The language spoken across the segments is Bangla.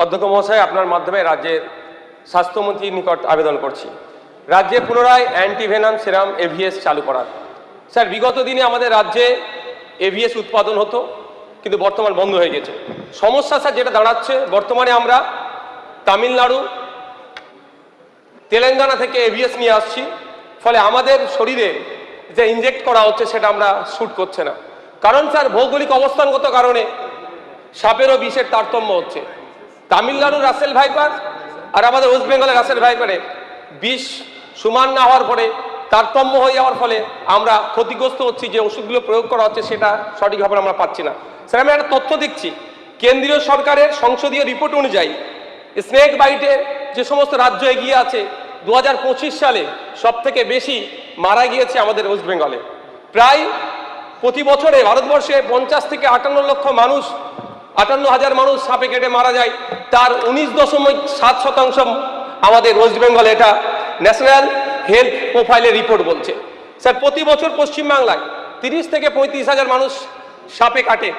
অধ্যক্ষ মহাশয়, আপনার মাধ্যমে রাজ্যের স্বাস্থ্যমন্ত্রীর নিকট আবেদন করছি রাজ্যে পুনরায় অ্যান্টিভেনাম সেরাম এভিএস চালু করার। স্যার, বিগত দিনে আমাদের রাজ্যে এভিএস উৎপাদন হতো, কিন্তু বর্তমান বন্ধ হয়ে গেছে। সমস্যা স্যার যেটা দাঁড়াচ্ছে, বর্তমানে আমরা তামিলনাড়ু, তেলেঙ্গানা থেকে এভিএস নিয়ে আসছি, ফলে আমাদের শরীরে যে ইনজেক্ট করা হচ্ছে সেটা আমরা শ্যুট করছে না। কারণ স্যার, ভৌগোলিক অবস্থানগত কারণে সাপের ও বিষের তারতম্য হচ্ছে। তামিলনাড়ুর রাসেল ভাইপার আর আমাদের ওয়েস্ট বেঙ্গলের রাসেল ভাইপারে বিষ সমান না হওয়ার পরে তারতম্য হয়ে যাওয়ার ফলে আমরা ক্ষতিগ্রস্ত হচ্ছি। যে ওষুধগুলো প্রয়োগ করা হচ্ছে সেটা সঠিকভাবে আমরা পাচ্ছি না। স্যার, আমি একটা তথ্য দেখছি, কেন্দ্রীয় সরকারের সংসদীয় রিপোর্ট অনুযায়ী স্নেক বাইটের যে সমস্ত রাজ্য এগিয়ে আছে, 2025 সালে সব থেকে বেশি মারা গিয়েছে আমাদের ওয়েস্ট বেঙ্গলে। প্রায় প্রতি বছরে ভারতবর্ষে 50 থেকে 58 লক্ষ মানুষ, 58,000 মানুষ সাপে কেটে মারা যায়। তার 19.7% আমাদের ওয়েস্ট বেঙ্গলে, এটা ন্যাশনাল হেলথ প্রোফাইলের রিপোর্ট বলছে। স্যার, প্রতি বছর পশ্চিমবাংলায় 30 থেকে 35,000 মানুষ সাপে কাটে।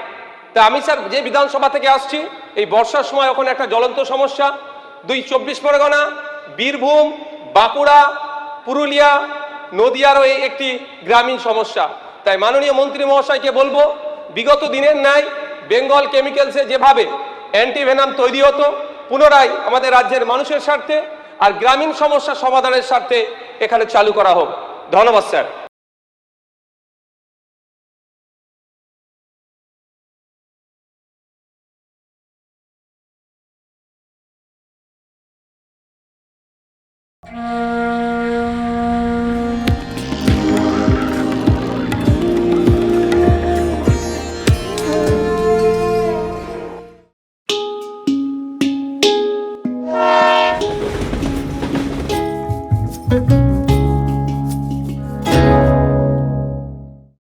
তা আমি স্যার যে বিধানসভা থেকে আসছি, এই বর্ষার সময় ওখানে একটা জ্বলন্ত সমস্যা। 24 পরগনা, বীরভূম, বাঁকুড়া, পুরুলিয়া, নদিয়ারও এই একটি গ্রামীণ সমস্যা। তাই মাননীয় মন্ত্রী মহাশয়কে বলবো, বিগত দিনের ন্যায় বেঙ্গল কেমিক্যালসে যেভাবে অ্যান্টিভেনাম তৈরি হতো, পুনরায় আমাদের রাজ্যের মানুষের স্বার্থে আর গ্রামীণ সমস্যা সমাধানের স্বার্থে এখানে চালু করা হোক। ধন্যবাদ স্যার।